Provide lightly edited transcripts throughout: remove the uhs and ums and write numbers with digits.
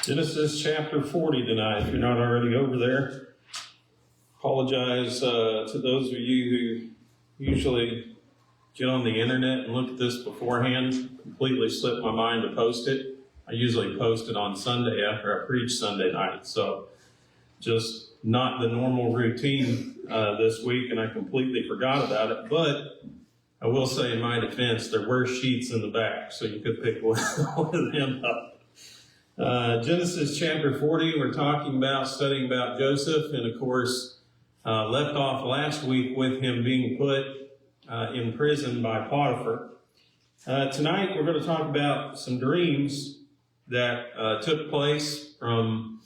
Genesis chapter 40 tonight, if you're not already over there. Apologize to those of you who usually get on the internet and look at this beforehand. Completely slipped my mind to post it. I usually post it on Sunday after I preach Sunday night. So just not the normal routine this week, and I completely forgot about it. But I will say in my defense, there were sheets in the back, so you could pick one of them up. Genesis chapter 40, we're studying about Joseph, and of course, left off last week with him being put in prison by Potiphar. Tonight, we're going to talk about some dreams that took place from,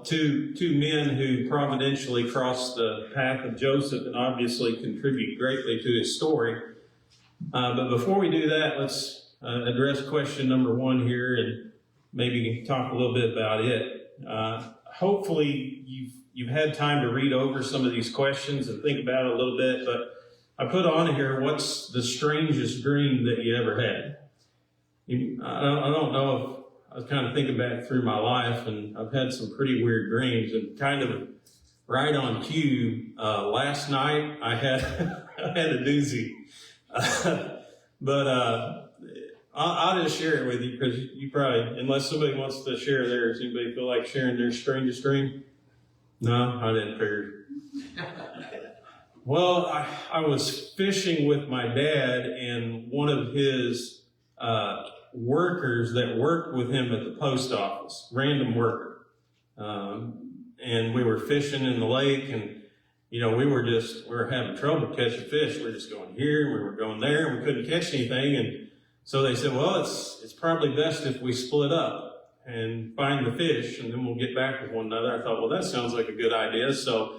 two men who providentially crossed the path of Joseph and obviously contribute greatly to his story. But before we do that, let's address question number one here and maybe talk a little bit about it. Hopefully you've had time to read over some of these questions and think about it a little bit, but I put on here, what's the strangest dream that you ever had? I don't know if I was kind of thinking back through my life, and I've had some pretty weird dreams, and kind of right on cue, last night I had a doozy. But I'll just share it with you, because you probably, unless somebody wants to share theirs, anybody feel like sharing their strangest dream? No, I didn't figure. Well, I was fishing with my dad, and one of his workers that worked with him at the post office, random worker. And we were fishing in the lake, and we were having trouble catching fish. We were just going here, we were going there, and we couldn't catch anything. And so they said, well, it's probably best if we split up and find the fish, and then we'll get back with one another. I thought, well, that sounds like a good idea. So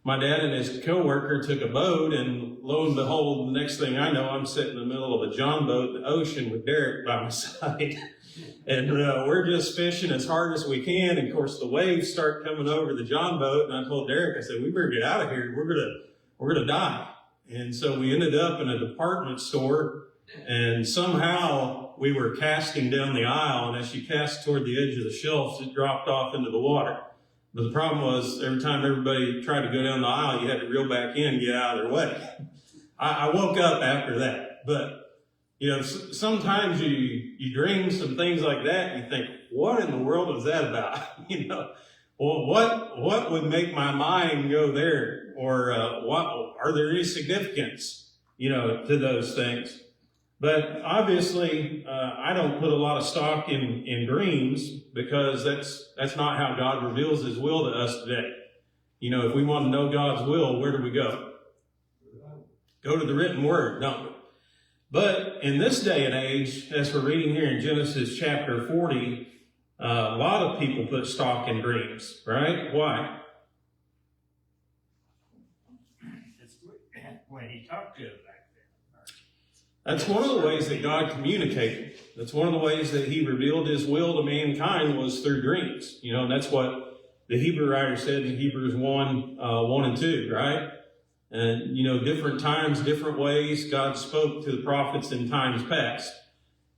my dad and his coworker took a boat, and lo and behold, the next thing I know, I'm sitting in the middle of a John boat in the ocean with Derek by my side. And we're just fishing as hard as we can. And of course, the waves start coming over the John boat. And I told Derek, I said, we better get out of here. We're gonna die. And so we ended up in a department store, and somehow we were casting down the aisle. And as you cast toward the edge of the shelves, it dropped off into the water. But the problem was, every time everybody tried to go down the aisle, you had to reel back in and get out of their way. I woke up after that. But sometimes you dream some things like that, and you think, what in the world is that about? Well, what would make my mind go there? Or what are there any significance, to those things? But obviously, I don't put a lot of stock in dreams, because that's not how God reveals His will to us today. If we want to know God's will, where do we go? Go to the written word, don't we? But in this day and age, as we're reading here in Genesis chapter 40, a lot of people put stock in dreams, right? Why? It's when He talked to them back then. That's one of the ways that God communicated. That's one of the ways that He revealed His will to mankind, was through dreams. And that's what the Hebrew writer said in Hebrews 1 and 2, right? And, different times, different ways, God spoke to the prophets in times past.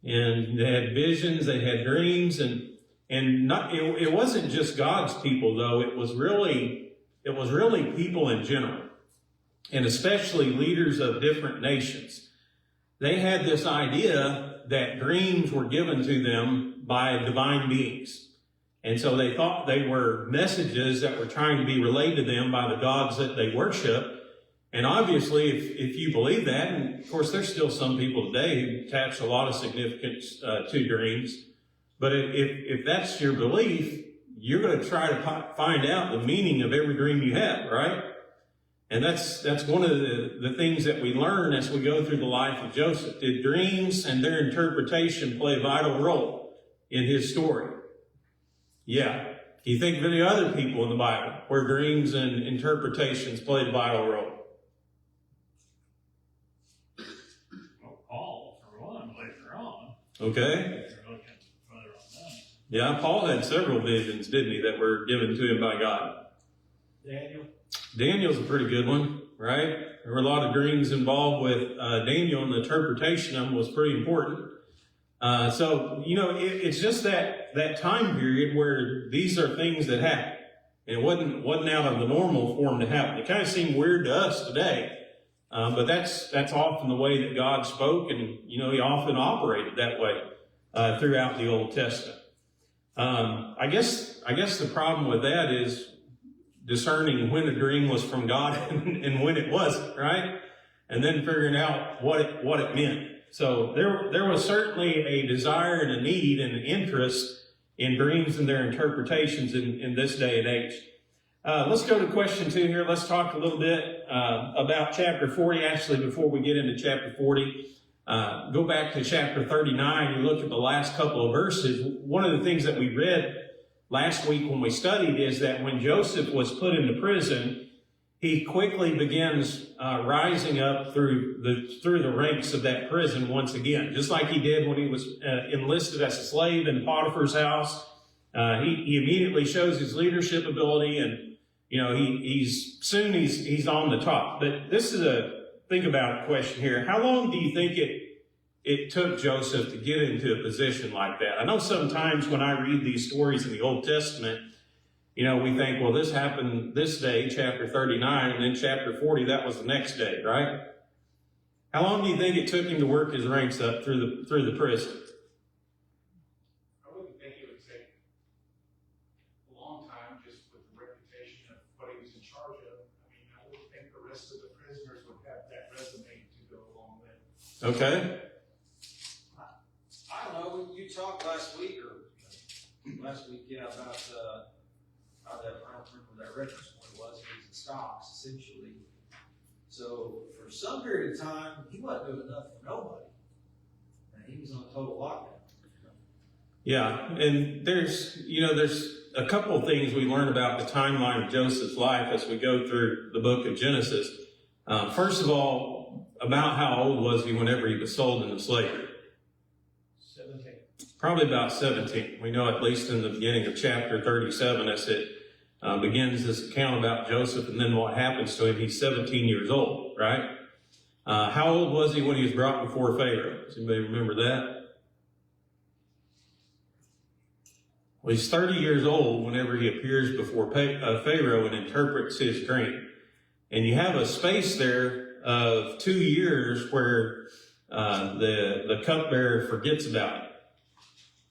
And they had visions, they had dreams, and it wasn't just God's people, though. It was really people in general, and especially leaders of different nations. They had this idea that dreams were given to them by divine beings. And so they thought they were messages that were trying to be relayed to them by the gods that they worship. And obviously, if you believe that, and of course there's still some people today who attach a lot of significance to dreams, but if that's your belief, you're going to try to find out the meaning of every dream you have, right? And that's one of the things that we learn as we go through the life of Joseph. Did dreams and their interpretation play a vital role in his story? Yeah. You think of any other people in the Bible where dreams and interpretations played a vital role? Okay. Yeah, Paul had several visions, didn't he, that were given to him by God? Daniel's a pretty good one, right? There were a lot of dreams involved with Daniel, and the interpretation of them was pretty important. So, it's just that time period where these are things that happen. And it wasn't out of the normal for them to happen. It kind of seemed weird to us today. But that's often the way that God spoke, and, he often operated that way, throughout the Old Testament. I guess the problem with that is discerning when a dream was from God and when it wasn't, right? And then figuring out what it meant. So there was certainly a desire and a need and an interest in dreams and their interpretations in this day and age. Let's go to question 2 here. Let's talk a little bit about chapter 40. Actually, before we get into chapter 40, go back to chapter 39 and look at the last couple of verses. One of the things that we read last week when we studied is that when Joseph was put into prison, he quickly begins rising up through the ranks of that prison once again, just like he did when he was enlisted as a slave in Potiphar's house. He immediately shows his leadership ability, and he's on the top. But this is a think about it question here. How long do you think it took Joseph to get into a position like that? I know sometimes when I read these stories in the Old Testament, we think, well, this happened this day, chapter 39, and then chapter 40, that was the next day, right? How long do you think it took him to work his ranks up through the prison? I wouldn't think it would take a long time, just with the reputation of what he was in charge of. I mean, I wouldn't think the rest of the prisoners would have that resume to go along with. Okay. I don't know, you talked last week, about I don't remember that reference point was. He was in stocks, essentially. So for some period of time, he wasn't doing enough for nobody. And he was on total lockdown. Yeah, and there's a couple of things we learn about the timeline of Joseph's life as we go through the book of Genesis. First of all, about how old was he whenever he was sold into slavery? 17. Probably about 17. We know at least in the beginning of chapter 37 as it begins this account about Joseph and then what happens to him. He's 17 years old, right? How old was he when he was brought before Pharaoh? Does anybody remember that? Well, he's 30 years old whenever he appears before Pharaoh and interprets his dream. And you have a space there of 2 years where the cupbearer forgets about it.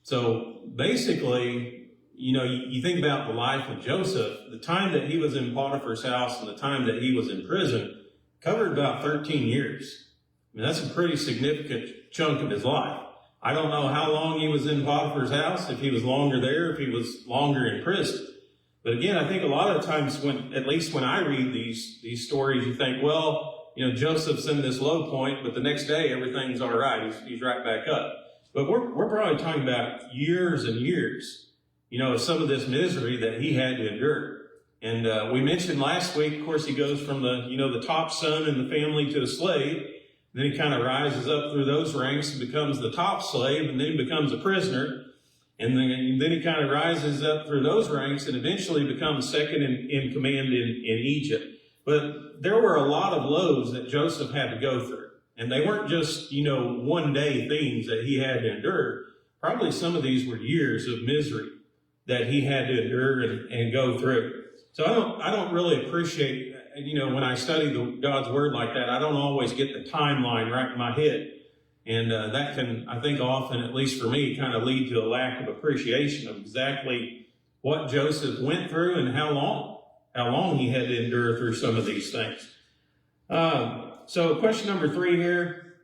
So basically, you think about the life of Joseph, the time that he was in Potiphar's house and the time that he was in prison covered about 13 years. I mean, that's a pretty significant chunk of his life. I don't know how long he was in Potiphar's house, if he was longer there, if he was longer in prison. But again, I think a lot of times at least when I read these stories, you think, well, Joseph's in this low point, but the next day everything's all right. He's right back up. But we're probably talking about years and years, of some of this misery that he had to endure. And we mentioned last week, of course, he goes from the top son in the family to a slave. Then he kind of rises up through those ranks and becomes the top slave, and then he becomes a prisoner. And then he kind of rises up through those ranks and eventually becomes second in command in Egypt. But there were a lot of lows that Joseph had to go through. And they weren't just, one day things that he had to endure. Probably some of these were years of misery that he had to endure and go through. So I don't really appreciate, when I study God's word like that, I don't always get the timeline right in my head. And that can, I think often, at least for me, kind of lead to a lack of appreciation of exactly what Joseph went through and how long he had to endure through some of these things. So question number 3 here,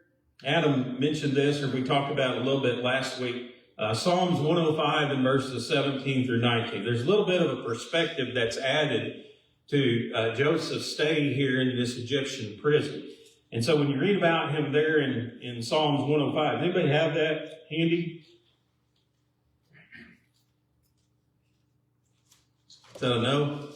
Adam mentioned this, or we talked about it a little bit last week. Psalms 105 and verses 17 through 19. There's a little bit of a perspective that's added to Joseph's stay here in this Egyptian prison. And so when you read about him there in Psalms 105, anybody have that handy? Is that a no?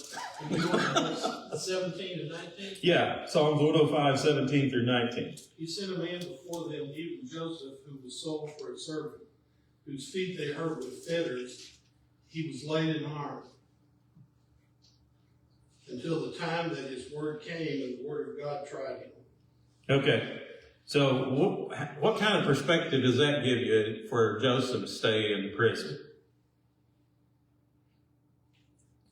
17 to 19? Yeah, Psalms 105, 17 through 19. He sent a man before them, even Joseph, who was sold for a servant, whose feet they hurt with fetters. He was laid in arms until the time that his word came and the word of God tried him. Okay. So what kind of perspective does that give you for Joseph to stay in prison?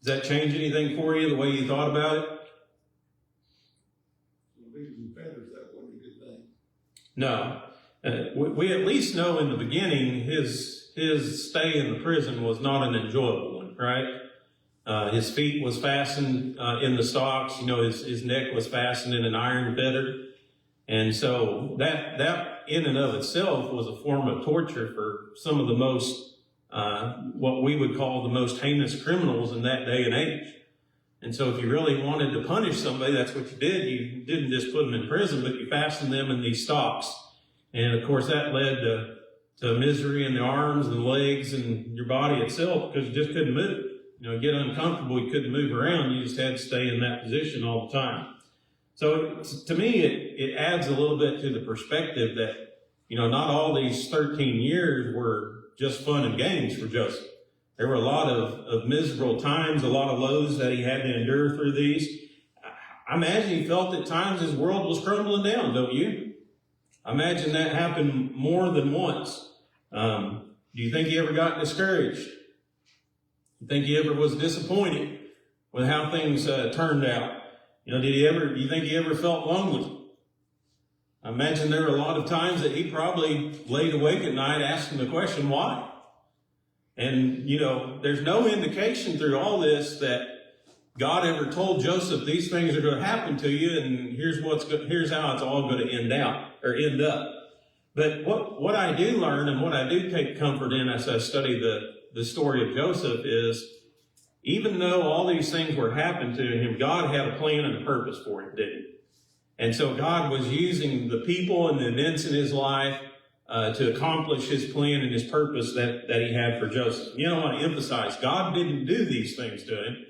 Does that change anything for you, the way you thought about it? Leaves and feathers, that wasn't a good thing. No. We at least know in the beginning his stay in the prison was not an enjoyable one, right? His feet was fastened in the stocks. His neck was fastened in an iron fetter. And so that in and of itself was a form of torture for some of the most, what we would call the most heinous criminals in that day and age. And so if you really wanted to punish somebody, that's what you did. You didn't just put them in prison, but you fastened them in these stocks. And of course that led to misery in the arms and legs and your body itself, because you just couldn't move. Get uncomfortable, you couldn't move around, you just had to stay in that position all the time. So to me, it adds a little bit to the perspective that, not all these 13 years were just fun and games for Joseph. There were a lot of miserable times, a lot of lows that he had to endure through these. I imagine he felt at times his world was crumbling down, don't you? I imagine that happened more than once. Do you think he ever got discouraged? You think he ever was disappointed with how things turned out? Do you think he ever felt lonely? I imagine there were a lot of times that he probably laid awake at night asking the question, why? And, there's no indication through all this that God ever told Joseph, these things are going to happen to you, and here's how it's all going to end up. But what I do learn and what I do take comfort in as I study the story of Joseph is, even though all these things were happening to him, God had a plan and a purpose for him, didn't he? And so God was using the people and the events in his life to accomplish his plan and his purpose that he had for Joseph. I want to emphasize, God didn't do these things to him.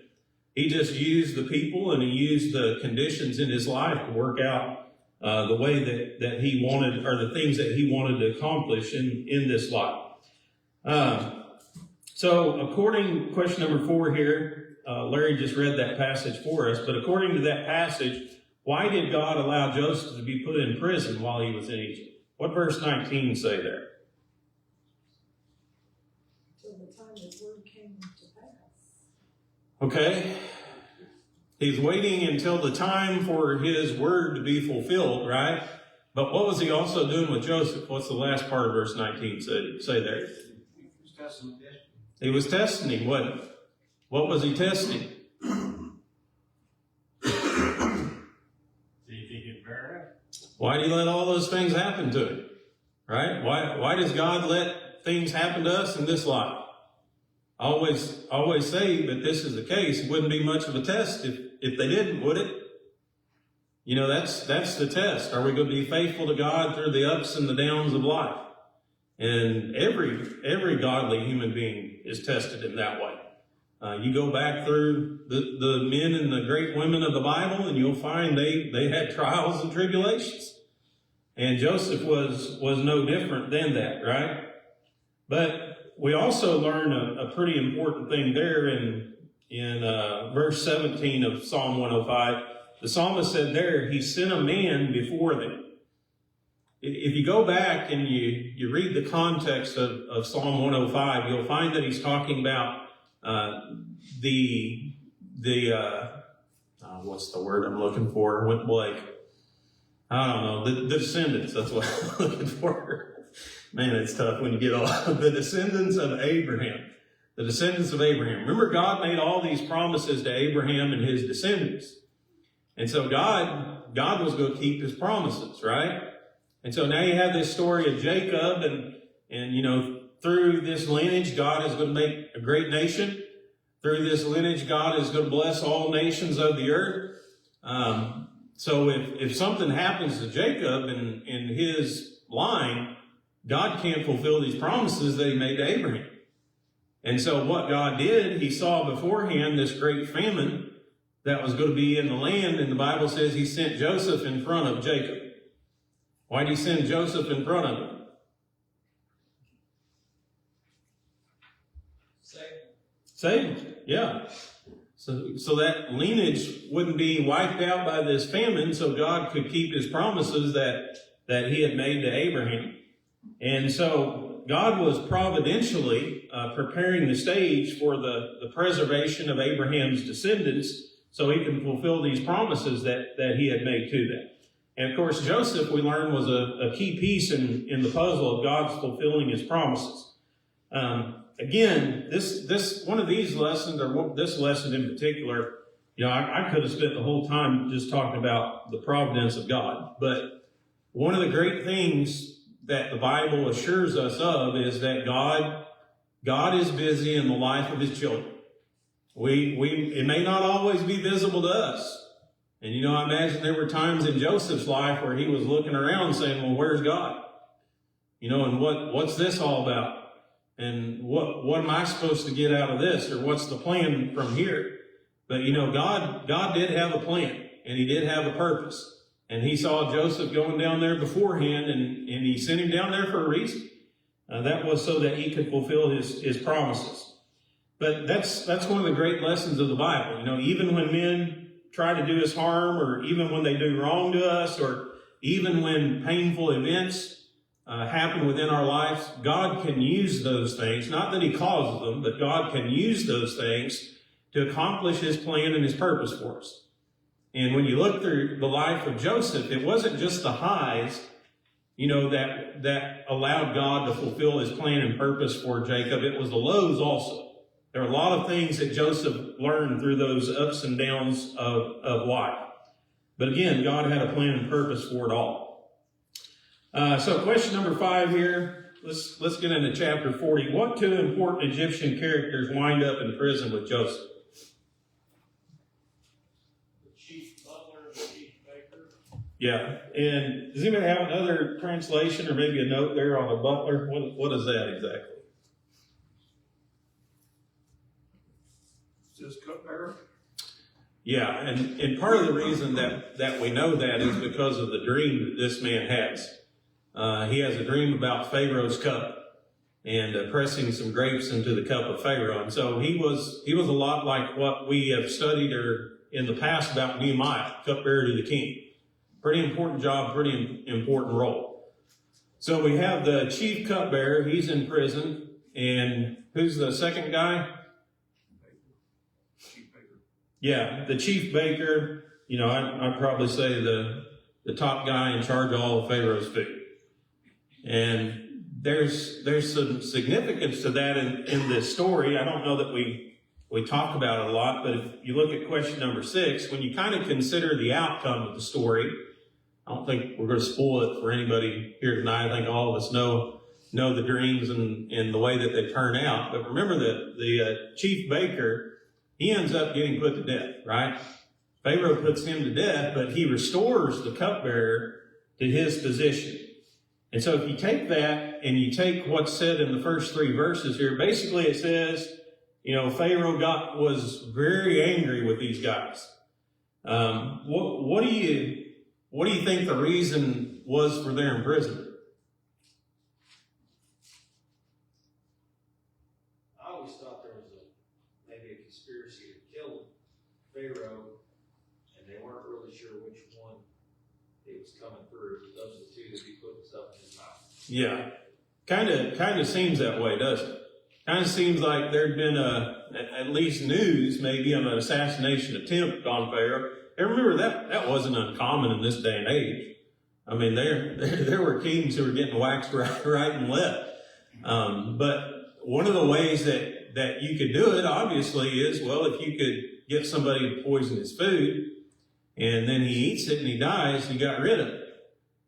He just used the people and he used the conditions in his life to work out the way that he wanted, or the things that he wanted to accomplish in this life. So question number 4 here, Larry just read that passage for us, but according to that passage, why did God allow Joseph to be put in prison while he was in Egypt? What verse 19 say there? Till the time his word came to pass. Okay. He's waiting until the time for his word to be fulfilled, right? But what was he also doing with Joseph? What's the last part of verse 19 say there? He was testing him. What was he testing? Why do you let all those things happen to him? Right? Why does God let things happen to us in this life? I always say that this is the case. It wouldn't be much of a test if they didn't, would it? That's the test. Are we going to be faithful to God through the ups and the downs of life? And every godly human being is tested in that way. You go back through the men and the great women of the Bible, and you'll find they had trials and tribulations. And Joseph was no different than that, right? But we also learn a pretty important thing there in verse 17 of Psalm 105. The psalmist said there, he sent a man before them. If you go back and you read the context of Psalm 105, you'll find that he's talking about what's the word I'm looking for? Went blank. I don't know. The descendants, that's what I'm looking for. Man, it's tough when you get all the descendants of Abraham. The descendants of Abraham. Remember, God made all these promises to Abraham and his descendants. And so God was going to keep his promises, right? And so now you have this story of Jacob, and through this lineage, God is going to make a great nation. Through this lineage, God is going to bless all nations of the earth. So if something happens to Jacob in his line, God can't fulfill these promises that he made to Abraham. And so what God did, he saw beforehand this great famine that was going to be in the land, and the Bible says he sent Joseph in front of Jacob. Why did he send Joseph in front of him? Save him, yeah. So that lineage wouldn't be wiped out by this famine, so God could keep his promises that that he had made to Abraham. And so God was providentially preparing the stage for the preservation of Abraham's descendants so he can fulfill these promises that he had made to them. And of course, Joseph, we learned, was a key piece in the puzzle of God's fulfilling his promises. Again, this one of these lessons, or this lesson in particular, I could have spent the whole time just talking about the providence of God. But one of the great things that the Bible assures us of is that God is busy in the life of his children. It may not always be visible to us. And I imagine there were times in Joseph's life where he was looking around saying, well, where's God? And what's this all about? And what am I supposed to get out of this? Or what's the plan from here? But God did have a plan, and he did have a purpose. And he saw Joseph going down there beforehand, and he sent him down there for a reason. That was so that he could fulfill his promises. But that's one of the great lessons of the Bible. Even when men try to do us harm, or even when they do wrong to us, or even when painful events happen within our lives, God can use those things. Not that he causes them, but God can use those things to accomplish his plan and his purpose for us. And when you look through the life of Joseph, it wasn't just the highs, that allowed God to fulfill his plan and purpose for Jacob. It was the lows also. There are a lot of things that Joseph learned through those ups and downs of life. But again, God had a plan and purpose for it all. So question number 5 here. Let's get into chapter 40. What 2 important Egyptian characters wind up in prison with Joseph? The chief butler, the chief baker. Yeah. And does anybody have another translation or maybe a note there on the butler? What is that exactly? Says cupbearer. Yeah, and part of the reason that we know that is because of the dream that this man has. He has a dream about Pharaoh's cup and pressing some grapes into the cup of Pharaoh. And so he was a lot like what we have studied in the past about Nehemiah, cupbearer to the king. Pretty important job, pretty important role. So we have the chief cupbearer. He's in prison. And who's the second guy? Yeah, the chief baker, I'd probably say the top guy in charge of all of Pharaoh's food. And there's some significance to that in this story. I don't know that we talk about it a lot, but if you look at question number 6, when you kind of consider the outcome of the story, I don't think we're going to spoil it for anybody here tonight. I think all of us know the dreams and the way that they turn out. But remember that the chief baker, he ends up getting put to death, right? Pharaoh puts him to death, but he restores the cupbearer to his position. And so if you take that and you take what's said in the first 3 verses here, basically it says, Pharaoh was very angry with these guys. What do you think the reason was for their imprisonment? I always thought there was maybe a conspiracy to kill Pharaoh, and they weren't really sure which one it was coming through. Those are the 2 that he put stuff in his mouth. Yeah, kind of seems that way, doesn't it? Kind of seems like there'd been at least news, maybe, of an assassination attempt on Pharaoh. And remember that wasn't uncommon in this day and age. I mean, there were kings who were getting waxed right and left. But one of the ways that you could do it, obviously, is, well, if you could get somebody to poison his food, and then he eats it and he dies, you got rid of it.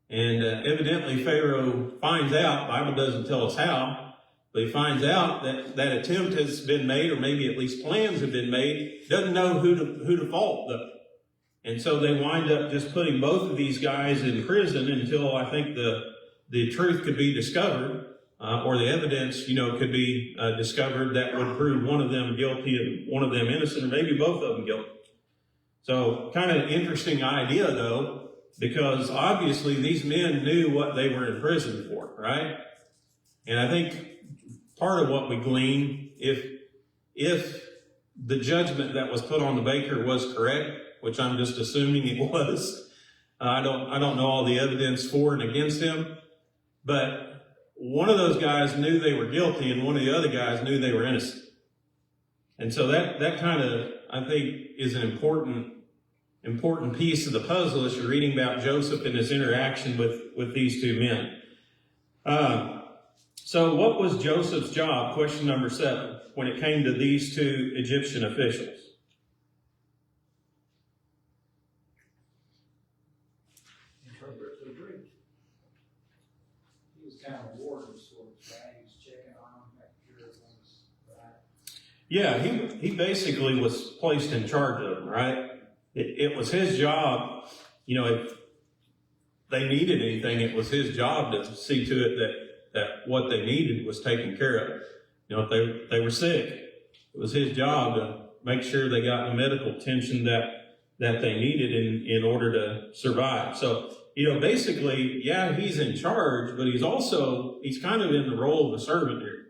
And evidently Pharaoh finds out, the Bible doesn't tell us how, but he finds out that attempt has been made, or maybe at least plans have been made, doesn't know who to fault though. And so they wind up just putting both of these guys in prison until I think the truth could be discovered, or the evidence, could be discovered that would prove one of them guilty and one of them innocent, or maybe both of them guilty. So kind of an interesting idea though, because obviously these men knew what they were in prison for, right? And I think part of what we glean, if the judgment that was put on the baker was correct, which I'm just assuming it was, I don't know all the evidence for and against him, but one of those guys knew they were guilty and one of the other guys knew they were innocent. And so that kind of, I think, is an important piece of the puzzle as you're reading about Joseph and his interaction with these two men. So what was Joseph's job, question number 7, when it came to these two Egyptian officials? Interpret the dream. He was kind of a warden of sorts, right? He was checking on them, making sure everything was right. Yeah, he basically was placed in charge of them, right? It was his job, if they needed anything, it was his job to see to it that what they needed was taken care of. If they were sick, it was his job to make sure they got the medical attention that they needed in order to survive. So, basically, yeah, he's in charge, but he's kind of in the role of a servant here,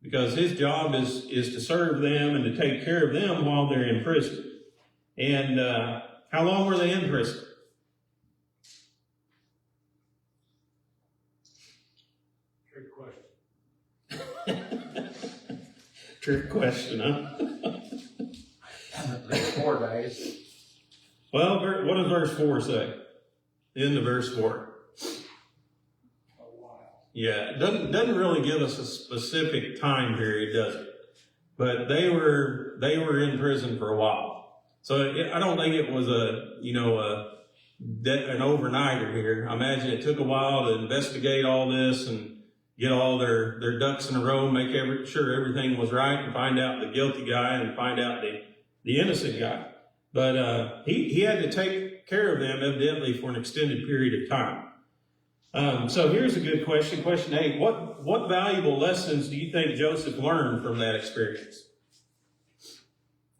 because his job is to serve them and to take care of them while they're in prison. And how long were they in prison? Trick question. Trick question, huh? 4 days. Well, what does verse 4 say? The end of verse 4. A while. Yeah, it doesn't really give us a specific time period, does it? But they were in prison for a while. So I don't think it was an overnighter here. I imagine it took a while to investigate all this and get all their ducks in a row, make sure everything was right, and find out the guilty guy and find out the innocent guy. But he had to take care of them evidently for an extended period of time. So here's a good question. Question 8. What valuable lessons do you think Joseph learned from that experience?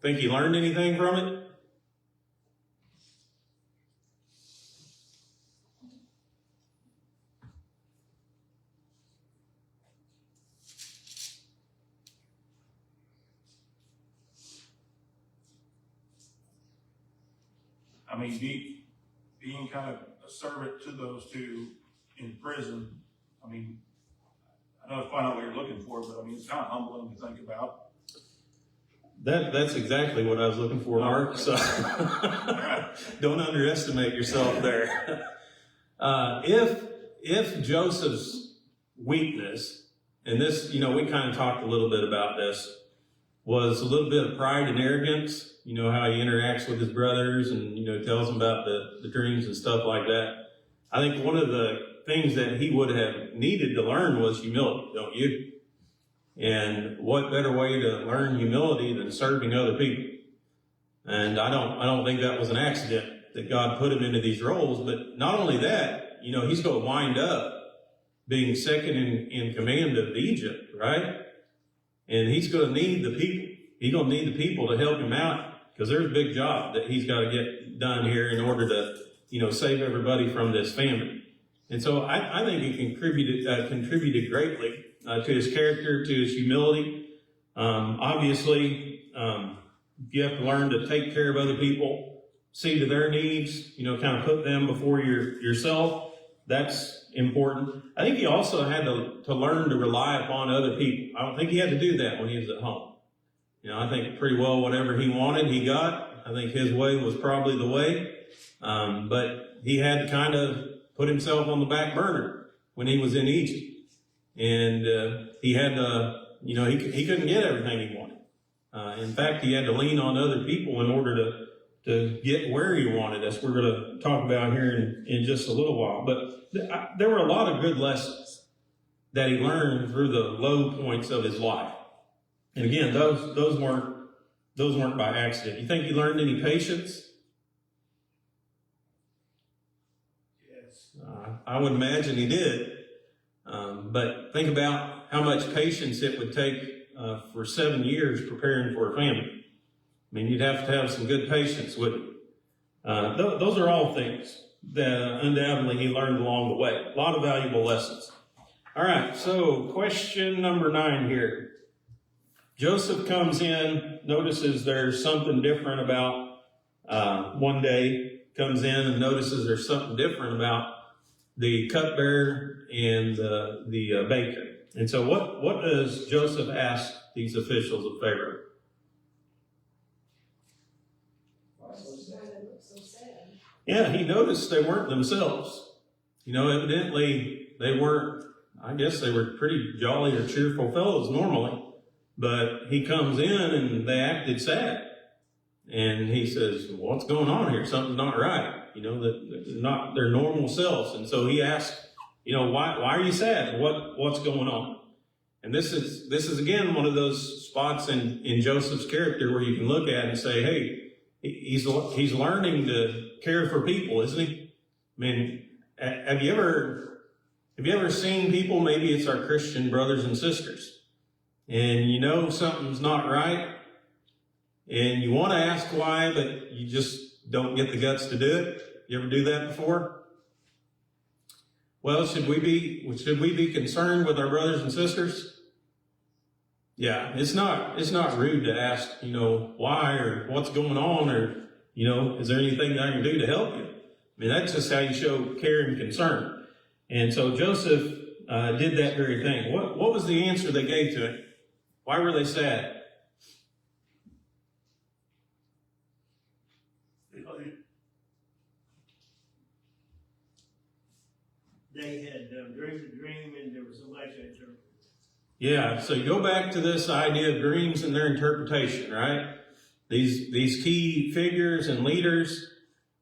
Think he learned anything from it? I mean, being kind of a servant to those two in prison, I mean, I know it's probably not what you're looking for, but I mean, it's kind of humbling to think about. That's exactly what I was looking for, Mark. So don't underestimate yourself there. If Joseph's weakness, and this, we kind of talked a little bit about this, was a little bit of pride and arrogance, how he interacts with his brothers and, tells them about the dreams and stuff like that. I think one of the things that he would have needed to learn was humility, don't you? And what better way to learn humility than serving other people? And I don't think that was an accident that God put him into these roles. But not only that, he's going to wind up being second in command of Egypt, right? And he's going to need the people. He's going to need the people to help him out, because there's a big job that he's got to get done here in order to, save everybody from this famine. And so I think he contributed greatly to his character, to his humility. Obviously, you have to learn to take care of other people, see to their needs, kind of put them before yourself. That's important. I think he also had to learn to rely upon other people. I don't think he had to do that when he was at home. I think pretty well whatever he wanted, he got. I think his way was probably the way. But he had to kind of put himself on the back burner when he was in Egypt. And he had to, he couldn't get everything he wanted. In fact, he had to lean on other people in order to get where he wanted. That's what we're going to talk about here in just a little while. But there were a lot of good lessons that he learned through the low points of his life. And again, those weren't by accident. You think he learned any patience? Yes. I would imagine he did. But think about how much patience it would take for 7 years preparing for a family. I mean, you'd have to have some good patience with it. Those are all things that undoubtedly he learned along the way. A lot of valuable lessons. All right, so question number 9 here. Joseph comes in, notices there's something different about one day comes in and notices there's something different about the cupbearer and the baker. And so what does Joseph ask these officials of Pharaoh? Why they look so sad? Yeah, he noticed they weren't themselves. Evidently they weren't, I guess they were pretty jolly or cheerful fellows normally, but he comes in and they acted sad. And he says, what's going on here? Something's not right. That they're not their normal selves. And so he asks, why are you sad? What's going on? And this is again one of those spots in Joseph's character where you can look at and say, hey, he's learning to care for people, isn't he? I mean, have you ever seen people, maybe it's our Christian brothers and sisters, and something's not right, and you want to ask why, but you just don't get the guts to do it? You ever do that before? Well, should we be concerned with our brothers and sisters? Yeah, it's not rude to ask, why or what's going on, or, is there anything that I can do to help you? I mean, that's just how you show care and concern. And so Joseph did that very thing. What was the answer they gave to him? Why were they sad? They had dreamed a dream, and there was somebody to interpret it. Yeah, so you go back to this idea of dreams and their interpretation, right? These key figures and leaders,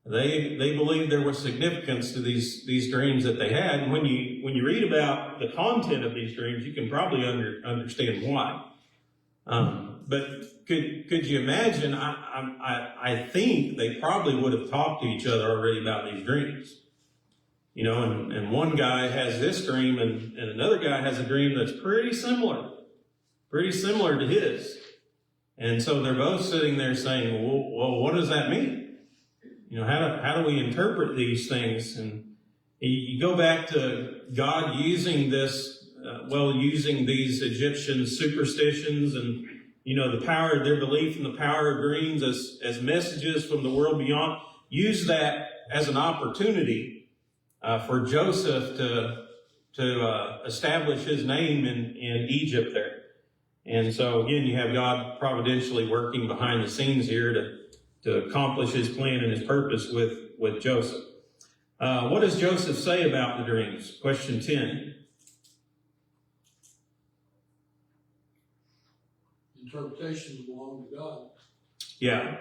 they believed there was significance to these dreams that they had. And when you read about the content of these dreams, you can probably understand why. But could you imagine? I think they probably would have talked to each other already about these dreams. And one guy has this dream and another guy has a dream that's pretty similar to his. And so they're both sitting there saying, well, what does that mean? How do we interpret these things? And you go back to God using this, using these Egyptian superstitions and, the power of their belief in the power of dreams as messages from the world beyond. Use that as an opportunity for Joseph to establish his name in Egypt there. And so again, you have God providentially working behind the scenes here to accomplish his plan and his purpose with Joseph. What does Joseph say about the dreams? Question 10. Interpretation belongs to God. Yeah.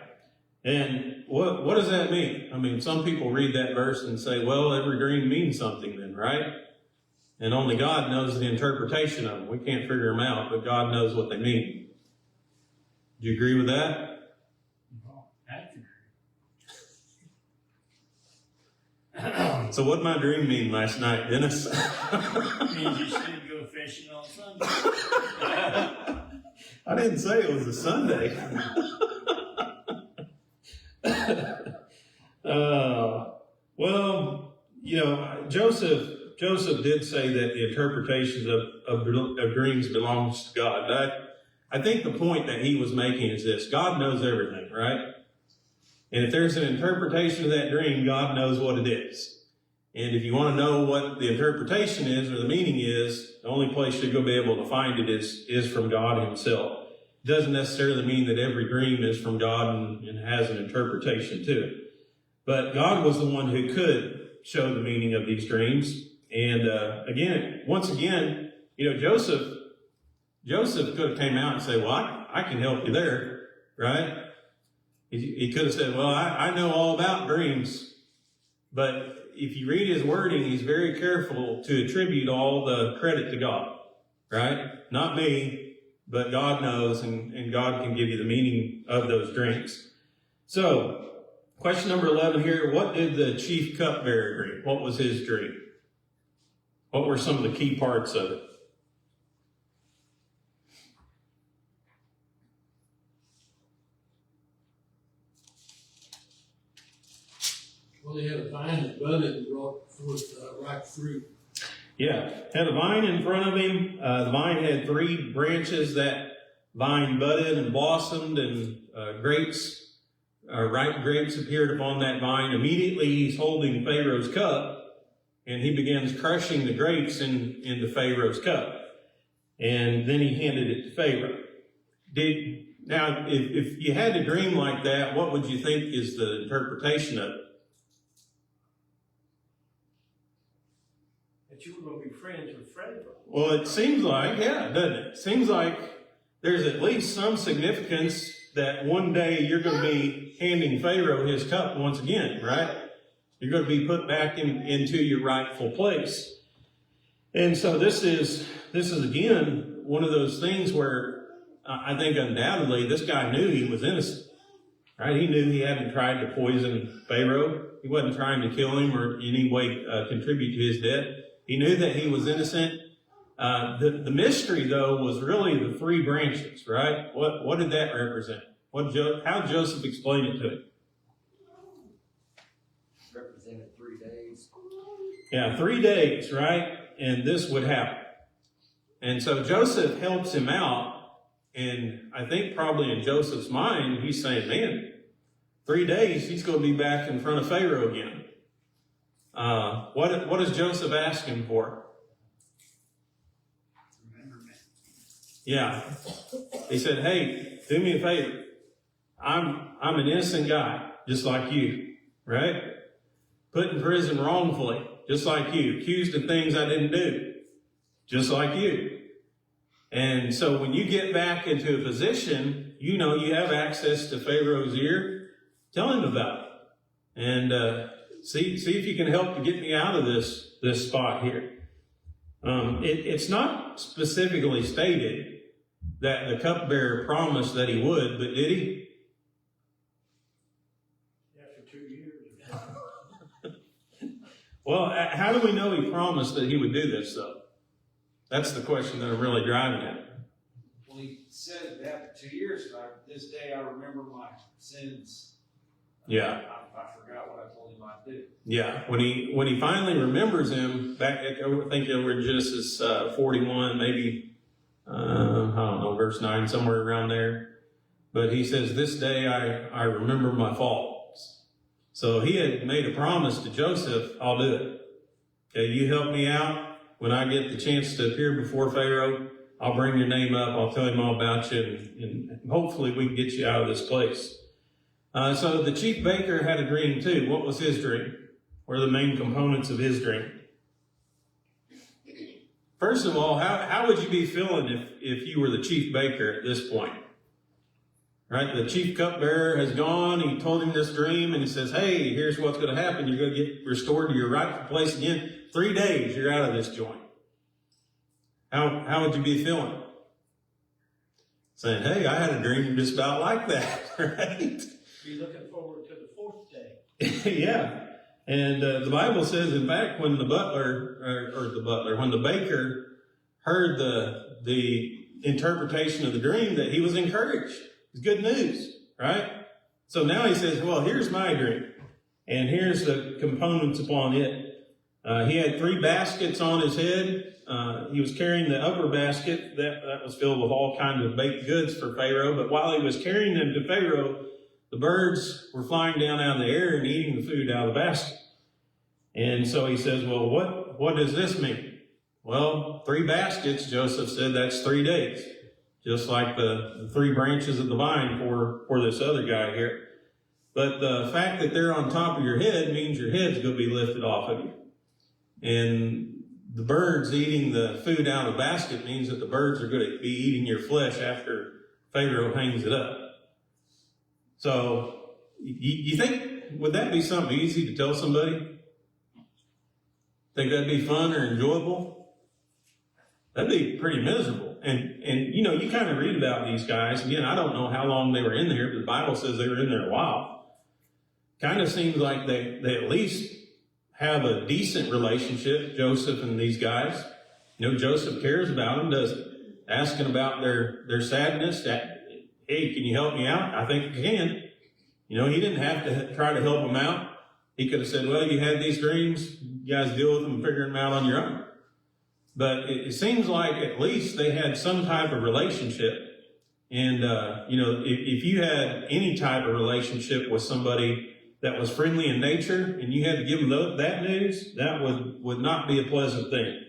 And what does that mean? I mean, some people read that verse and say, well, every dream means something then, right? And only God knows the interpretation of them. We can't figure them out, but God knows what they mean. Do you agree with that? No, that's true. So what did my dream mean last night, Dennis? It means you shouldn't go fishing on Sunday. I didn't say it was a Sunday. Joseph did say that the interpretations of dreams belongs to God. I think the point that he was making is this: God knows everything, right? And if there's an interpretation of that dream, God knows what it is. And if you want to know what the interpretation is or the meaning is, the only place you're going to be able to find it is from God himself. It doesn't necessarily mean that every dream is from God and has an interpretation to it. But God was the one who could show the meaning of these dreams. And once again, Joseph could have came out and said, well, I can help you there, right? He could have said, well, I know all about dreams. But if you read his wording, he's very careful to attribute all the credit to God, right? Not me, but God knows, and God can give you the meaning of those dreams. So, question number 11 here, what did the chief cupbearer dream? What was his dream? What were some of the key parts of it? Well, he had a vine that budded and brought forth ripe fruit. Yeah, had a vine in front of him. The vine had 3 branches. That vine budded and blossomed, and grapes ripe grapes appeared upon that vine. Immediately he's holding Pharaoh's cup, and he begins crushing the grapes into Pharaoh's cup. And then he handed it to Pharaoh. Now, if you had a dream like that, what would you think is the interpretation of it? That you were going to be friends with Pharaoh. Well, it seems like, yeah, doesn't it? It seems like there's at least some significance that one day you're going to be handing Pharaoh his cup once again, right? You're going to be put back into your rightful place. And so this is again one of those things where I think undoubtedly this guy knew he was innocent, right? He knew he hadn't tried to poison Pharaoh. He wasn't trying to kill him or in any way contribute to his death. He knew that he was innocent. The mystery, though, was really the three branches, right? What did that represent? How did Joseph explain it to him? Represented 3 days. Yeah, 3 days, right? And this would happen. And so Joseph helps him out. And I think probably in Joseph's mind, he's saying, man, 3 days, he's going to be back in front of Pharaoh again. What is Joseph asking for? Remember me. Yeah. He said, hey, do me a favor. I'm an innocent guy, just like you, right? Put in prison wrongfully, just like you. Accused of things I didn't do, just like you. And so when you get back into a position, you know you have access to Pharaoh's ear. Tell him about it. And see if you can help to get me out of this spot here. It's not specifically stated that the cupbearer promised that he would, but did he? After 2 years. Well, how do we know he promised that he would do this, though? That's the question that I'm really driving at. Well, he said that after 2 years, this day I remember my sins. Yeah. I forgot what I told him I'd do. Yeah. When he finally remembers him, back, I think over in Genesis 41, maybe, I don't know, verse 9, somewhere around there. But he says, this day I remember my faults. So he had made a promise to Joseph, I'll do it. Okay, you help me out. When I get the chance to appear before Pharaoh, I'll bring your name up. I'll tell him all about you, and hopefully we can get you out of this place. So the chief baker had a dream too. What was his dream? What are the main components of his dream? First of all, how would you be feeling if you were the chief baker at this point? Right? The chief cupbearer has gone. He told him this dream, and he says, hey, here's what's going to happen. You're going to get restored to your rightful place again. 3 days, you're out of this joint. How would you be feeling? Saying, hey, I had a dream just about like that, right? Be looking forward to the 4th day. Yeah. And the Bible says, in fact, when the when the baker heard the interpretation of the dream, that he was encouraged. It's good news, right? So now he says, well, here's my dream, and here's the components upon it. He had 3 baskets on his head. He was carrying the upper basket that was filled with all kinds of baked goods for Pharaoh. But while he was carrying them to Pharaoh, the birds were flying down out of the air and eating the food out of the basket. And so he says, well, what does this mean? Well, 3 baskets, Joseph said, that's 3 days. Just like the 3 branches of the vine for this other guy here. But the fact that they're on top of your head means your head's going to be lifted off of you. And the birds eating the food out of the basket means that the birds are going to be eating your flesh after Pharaoh hangs it up. So, you think, would that be something easy to tell somebody? Think that'd be fun or enjoyable? That'd be pretty miserable. And you know, you kind of read about these guys. Again, I don't know how long they were in there, but the Bible says they were in there a while. Kind of seems like they at least have a decent relationship, Joseph and these guys. You know, Joseph cares about them, doesn't asking about their sadness. Hey, can you help me out? I think you can. You know, he didn't have to try to help them out. He could have said, well, you had these dreams. You guys deal with them and figure them out on your own. But it seems like at least they had some type of relationship. And, if you had any type of relationship with somebody that was friendly in nature and you had to give them that news, that would not be a pleasant thing.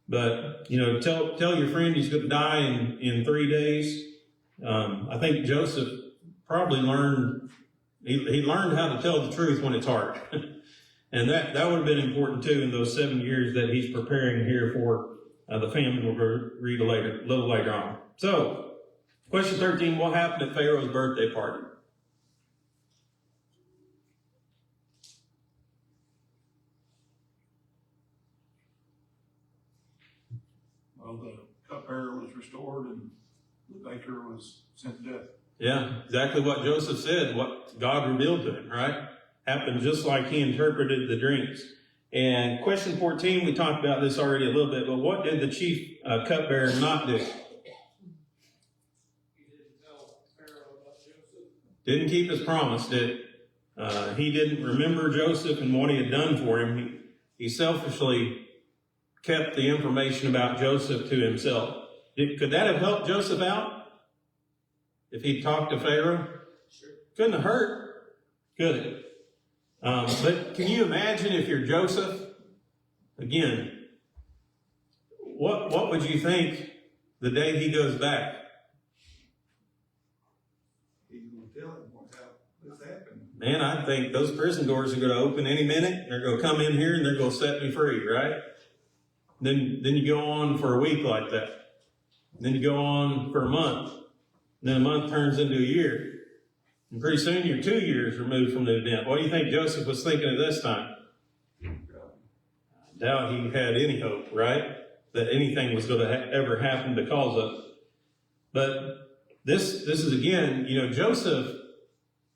But, tell your friend he's going to die in 3 days. I think Joseph probably he learned how to tell the truth when it's hard. And that would have been important too in those 7 years that he's preparing here for the family we'll read a little later on. So, question 13, what happened at Pharaoh's birthday party? Well, the cupbearer was restored and the baker was sent to death. Yeah, exactly what Joseph said, what God revealed to him, right? Happened just like he interpreted the dreams. And question 14, we talked about this already a little bit, but what did the chief cupbearer not do? He didn't tell Pharaoh about Joseph. Didn't keep his promise, he didn't remember Joseph and what he had done for him. He selfishly kept the information about Joseph to himself. Could that have helped Joseph out? If he talked to Pharaoh? Sure. Couldn't have hurt, could it? But can you imagine if you're Joseph? Again, what would you think the day he goes back? He's going to tell him what's happened. Man, I think those prison doors are going to open any minute. They're going to come in here and they're going to set me free, right? Then you go on for a week like that. Then you go on for a month. Then a month turns into a year. And pretty soon you're 2 years removed from the event. What do you think Joseph was thinking at this time? I doubt he had any hope, right? That anything was going to ever happen because of it. But this is again, Joseph,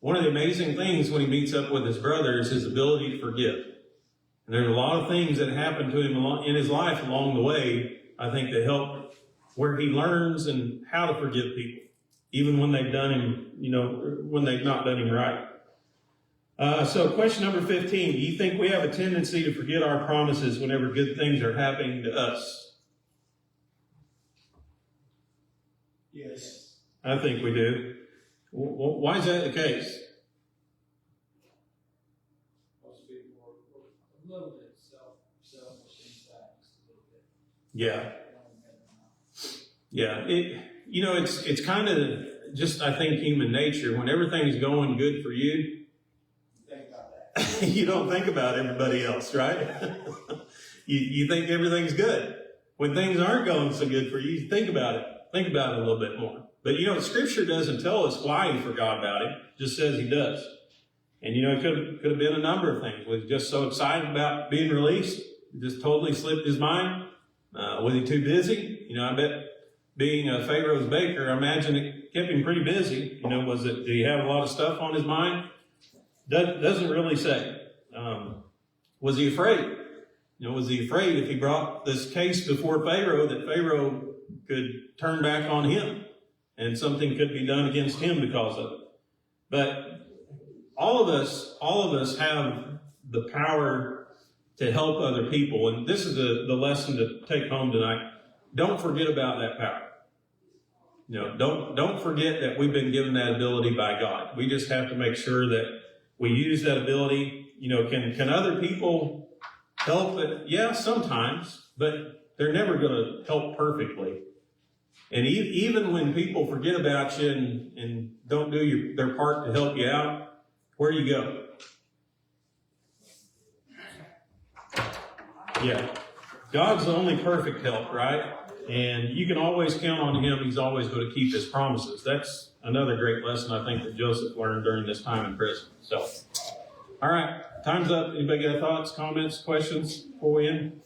one of the amazing things when he meets up with his brother is his ability to forgive. And there's a lot of things that happen to him in his life along the way, I think, that help where he learns and how to forgive people. Even when they've done him, when they've not done him right. So question number 15, do you think we have a tendency to forget our promises whenever good things are happening to us? Yes. I think we do. Why is that the case? Most people are a little bit selfish inside, just a little bit. Yeah. Yeah. It's kind of just, I think, human nature. When everything's going good for you, Think about that. you don't think about everybody else, right? you think everything's good. When things aren't going so good for you, think about it. Think about it a little bit more. But Scripture doesn't tell us why he forgot about it. It just says he does. And it could have been a number of things. Was he just so excited about being released? It just totally slipped his mind? Was he too busy? I bet being a Pharaoh's baker, I imagine it kept him pretty busy. Did he have a lot of stuff on his mind? Doesn't really say. Was he afraid? Was he afraid if he brought this case before Pharaoh that Pharaoh could turn back on him and something could be done against him because of it? But all of us have the power to help other people. And this is the lesson to take home tonight. Don't forget about that power. Don't forget that we've been given that ability by God. We just have to make sure that we use that ability. Can other people help it? Yeah, sometimes, but they're never going to help perfectly. And even when people forget about you and don't do their part to help you out, where do you go? Yeah. God's the only perfect help, right? And you can always count on him. He's always going to keep his promises. That's another great lesson I think that Joseph learned during this time in prison. So, all right, time's up. Anybody got thoughts, comments, questions before we end?